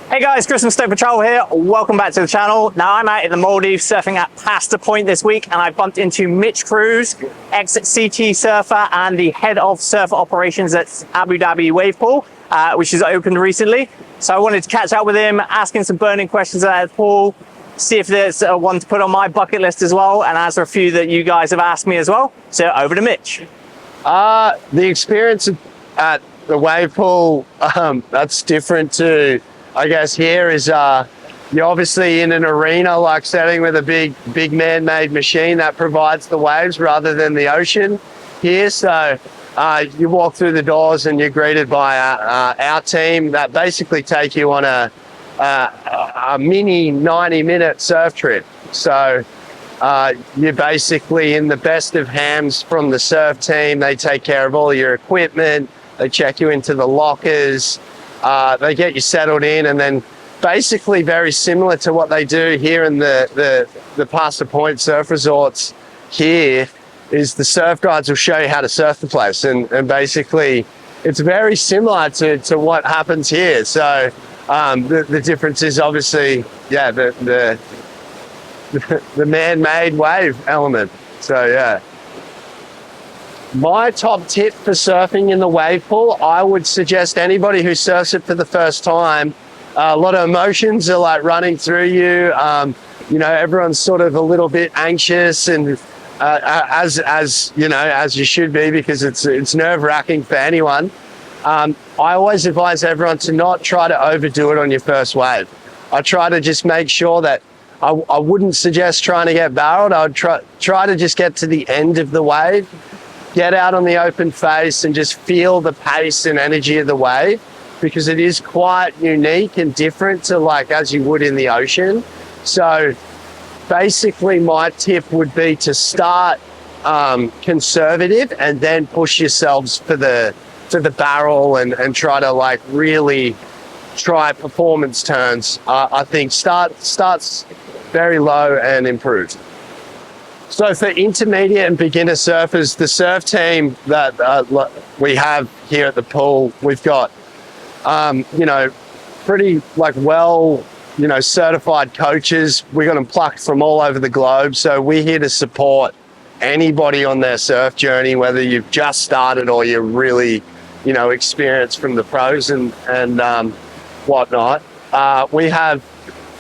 Hey guys, Chris from Stoked Patrol here. Welcome back to the channel. Now I'm out in the Maldives surfing at Pasta Point this week, and I bumped into Mitch Crews, ex-CT surfer and the head of surf operations at Abu Dhabi Wavepool, which has opened recently. So I wanted to catch up with him, asking some burning questions about the pool, see if there's one to put on my bucket list as well, and answer a few that you guys have asked me as well. So over to Mitch. The experience at the Wavepool, that's different to, I guess, here is you're obviously in an arena-like setting with a big man-made machine that provides the waves rather than the ocean here. So you walk through the doors and you're greeted by our team that basically take you on a mini 90-minute surf trip. So you're basically in the best of hands from the surf team. They take care of all your equipment. They check you into the lockers. They get you settled in, and then basically very similar to what they do here in the Pasta Point surf resorts here is the surf guides will show you how to surf the place, and basically it's very similar to what happens here. So the difference is obviously, yeah, the man-made wave element. So yeah. My top tip for surfing in the wave pool, I would suggest anybody who surfs it for the first time, a lot of emotions are like running through you. You know, everyone's sort of a little bit anxious, and as you know, as you should be, because it's nerve-wracking for anyone. I always advise everyone to not try to overdo it on your first wave. I try to just make sure that I wouldn't suggest trying to get barreled. I would try to just get to the end of the wave, get out on the open face and just feel the pace and energy of the wave, because it is quite unique and different to like as you would in the ocean. So basically my tip would be to start conservative and then push yourselves for the barrel and try to like really try performance turns. I think starts very low and improves. So for intermediate and beginner surfers, the surf team that we have here at the pool, we've got, you know, pretty like well, you know, certified coaches. We got them plucked from all over the globe. So we're here to support anybody on their surf journey, whether you've just started or you're really, you know, experienced from the pros and whatnot. We have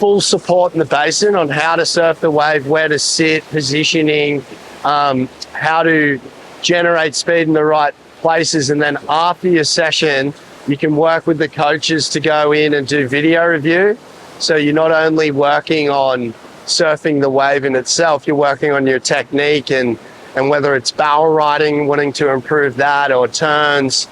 full support in the basin on how to surf the wave, where to sit, positioning, how to generate speed in the right places. And then after your session, you can work with the coaches to go in and do video review. So you're not only working on surfing the wave in itself, you're working on your technique and whether it's barrel riding, wanting to improve that, or turns.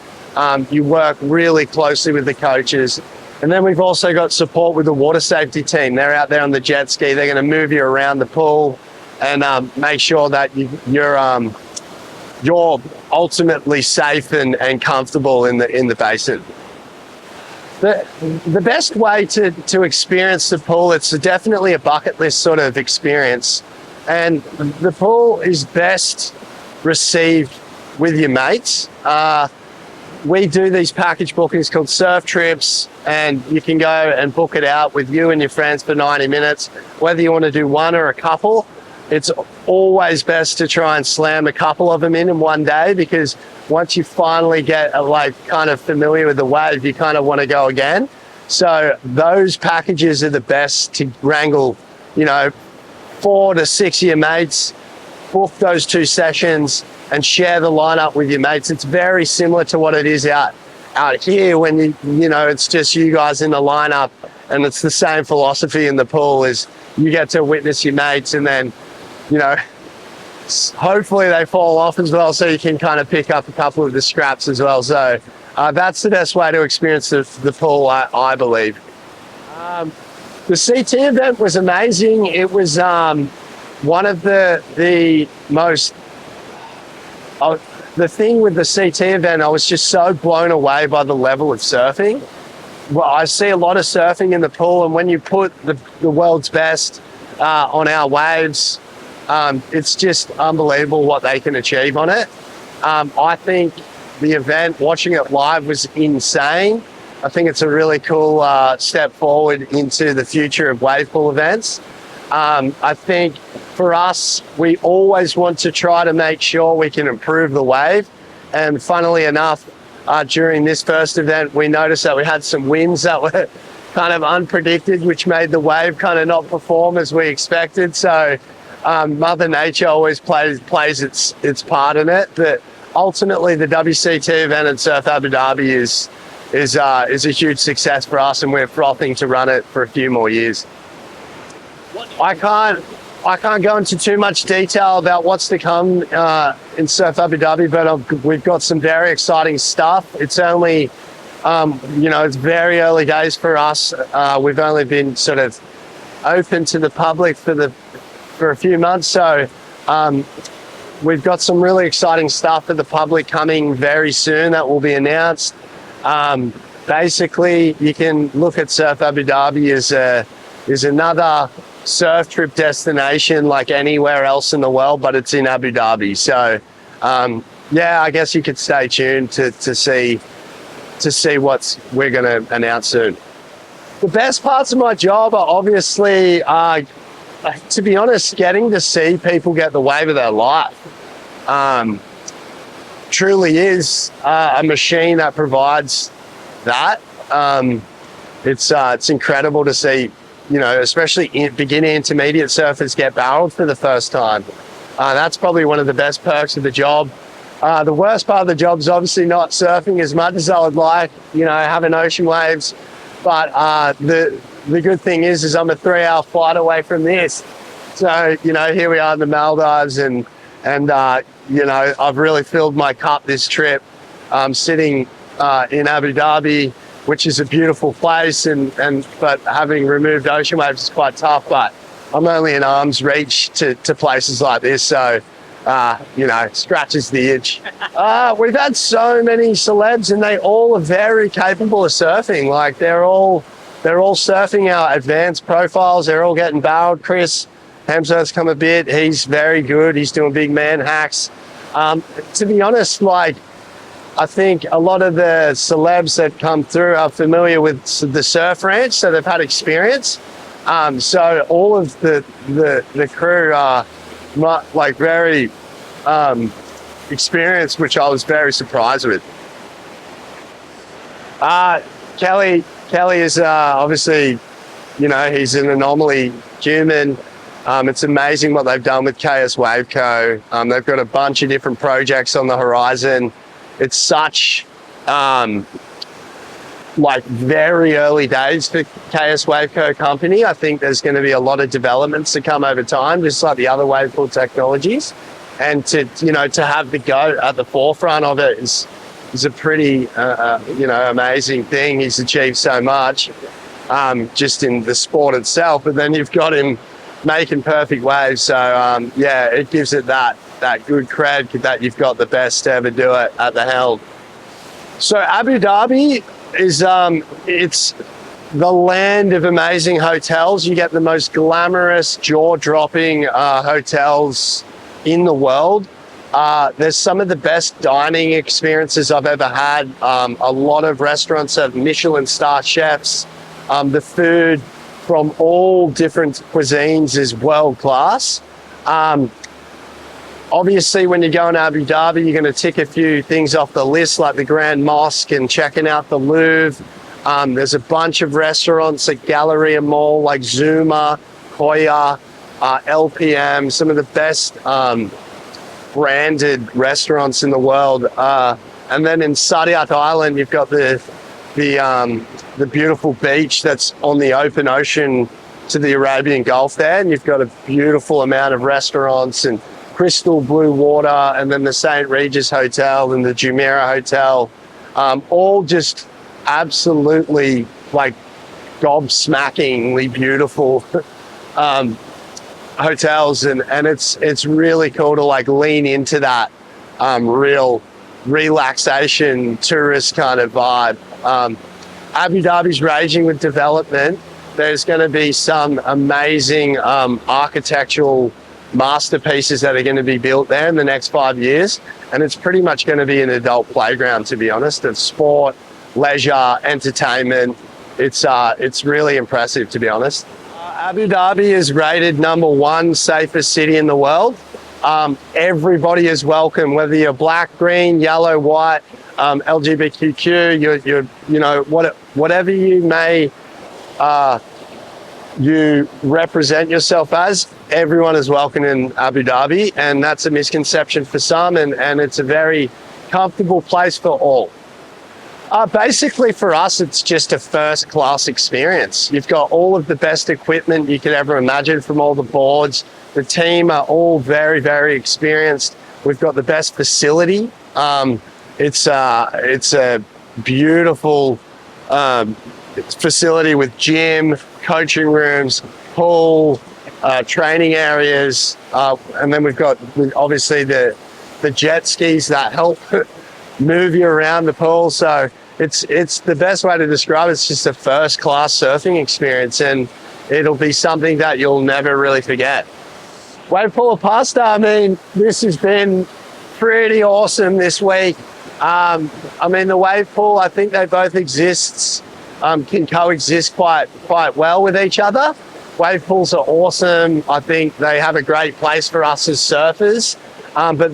You work really closely with the coaches. And then we've also got support with the water safety team. They're out there on the jet ski. They're going to move you around the pool and make sure that you're ultimately safe and comfortable in the basin. The best way to experience the pool, it's definitely a bucket list sort of experience. And the pool is best received with your mates. We do these package bookings called surf trips, and you can go and book it out with you and your friends for 90 minutes. Whether you want to do one or a couple, it's always best to try and slam a couple of them in one day, because once you finally get like kind of familiar with the wave, you kind of want to go again. So those packages are the best to wrangle, you know, 4 to 6 of your mates, book those 2 sessions and share the lineup with your mates. It's very similar to what it is out here when you know, it's just you guys in the lineup, and it's the same philosophy in the pool, is you get to witness your mates, and then, you know, hopefully they fall off as well, so you can kind of pick up a couple of the scraps as well. So that's the best way to experience the pool, I believe. The CT event was amazing. It was one of the most the thing with the CT event, I was just so blown away by the level of surfing. Well, I see a lot of surfing in the pool, and when you put the world's best on our waves, it's just unbelievable what they can achieve on it. I think the event, watching it live, was insane. I think it's a really cool step forward into the future of wavepool events. I think for us, we always want to try to make sure we can improve the wave. And funnily enough, during this first event, we noticed that we had some winds that were kind of unpredicted, which made the wave kind of not perform as we expected. So Mother Nature always plays its part in it. But ultimately, the WCT event at Surf Abu Dhabi is a huge success for us, and we're frothing to run it for a few more years. I can't go into too much detail about what's to come in Surf Abu Dhabi, but we've got some very exciting stuff. It's only, it's very early days for us. We've only been sort of open to the public for a few months, so we've got some really exciting stuff for the public coming very soon that will be announced. Basically, you can look at Surf Abu Dhabi as another surf trip destination like anywhere else in the world, but it's in Abu Dhabi. So yeah, I guess you could stay tuned to see what we're going to announce soon. The best parts of my job are obviously, to be honest, getting to see people get the wave of their life. Truly is a machine that provides that. It's incredible to see, especially beginner intermediate surfers get barreled for the first time. That's probably one of the best perks of the job. The worst part of the job is obviously not surfing as much as I would like, having ocean waves. But the good thing is I'm a 3-hour flight away from this. So, here we are in the Maldives, and I've really filled my cup this trip. I'm sitting in Abu Dhabi, which is a beautiful place, but having removed ocean waves is quite tough. But I'm only in arm's reach to places like this, so scratches the itch. We've had so many celebs, and they all are very capable of surfing. Like they're all surfing our advanced profiles. They're all getting barreled. Chris Hemsworth's come a bit. He's very good. He's doing big man hacks. To be honest, I think a lot of the celebs that come through are familiar with the surf ranch, so they've had experience. So all of the crew are very experienced, which I was very surprised with. Kelly is obviously, he's an anomaly human. It's amazing what they've done with KS Waveco. They've got a bunch of different projects on the horizon. It's such very early days for KS Waveco company. I think there's going to be a lot of developments to come over time, just like the other wavepool technologies. And to have the GOAT at the forefront of it is a pretty amazing thing. He's achieved so much just in the sport itself, but then you've got him making perfect waves. So it gives it that good cred that you've got the best to ever do it at the helm. So Abu Dhabi is it's the land of amazing hotels. You get the most glamorous, jaw-dropping hotels in the world. There's some of the best dining experiences I've ever had. A lot of restaurants have Michelin star chefs. The food from all different cuisines is world class. Obviously, when you're going to Abu Dhabi, you're going to tick a few things off the list, like the Grand Mosque and checking out the Louvre. There's a bunch of restaurants at Galleria Mall, like Zuma, Koya, LPM, some of the best branded restaurants in the world. And then in Saadiyat Island, you've got the beautiful beach that's on the open ocean to the Arabian Gulf there, and you've got a beautiful amount of restaurants and crystal blue water, and then the St. Regis Hotel and the Jumeirah Hotel, all just absolutely gobsmackingly beautiful hotels, and it's really cool to lean into that real relaxation tourist kind of vibe. Abu Dhabi's raging with development. There's going to be some amazing architectural masterpieces that are going to be built there in the next 5 years, and it's pretty much going to be an adult playground, to be honest, of sport, leisure, entertainment. It's really impressive, to be honest. Abu Dhabi is rated #1 safest city in the world. Everybody is welcome, whether you're black, green, yellow, white, LGBTQ, you know, whatever you may you represent yourself as, everyone is welcome in Abu Dhabi, and that's a misconception for some, and it's a very comfortable place for all. Basically for us, it's just a first class experience. You've got all of the best equipment you could ever imagine from all the boards. The team are all very, very experienced. We've got the best facility. It's a beautiful facility with gym, coaching rooms, pool, training areas, and then we've got obviously the jet skis that help move you around the pool. So it's the best way to describe it. It's just a first class surfing experience, and it'll be something that you'll never really forget. Wavepool of Pasta, I mean, this has been pretty awesome this week. I mean, the Wavepool, I think they both can coexist quite well with each other. Wavepools are awesome. I think they have a great place for us as surfers, but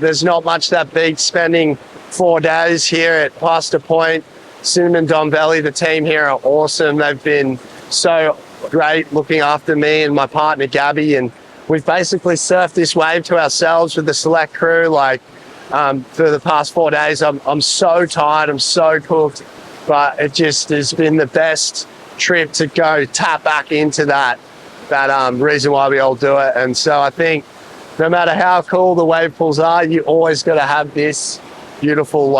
there's not much that beats spending 4 days here at Pasta Point. Cinnamon Don Valley, the team here are awesome. They've been so great looking after me and my partner Gabby, and we've basically surfed this wave to ourselves with the select crew. Like for the past 4 days, I'm so tired, I'm so cooked, but it just has been the best trip to go tap back into that reason why we all do it. And so I think no matter how cool the wave pools are, you always got to have this beautiful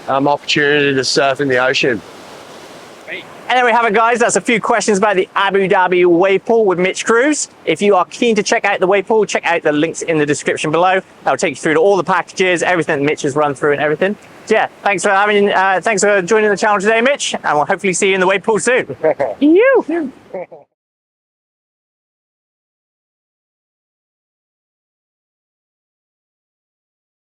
opportunity to surf in the ocean. And there we have it, guys. That's a few questions about the Abu Dhabi Wavepool with Mitch Crews. If you are keen to check out the Wavepool, check out the links in the description below. That'll take you through to all the packages, everything that Mitch has run through and everything. So yeah, thanks for joining the channel today, Mitch, and we'll hopefully see you in the Wavepool soon. You.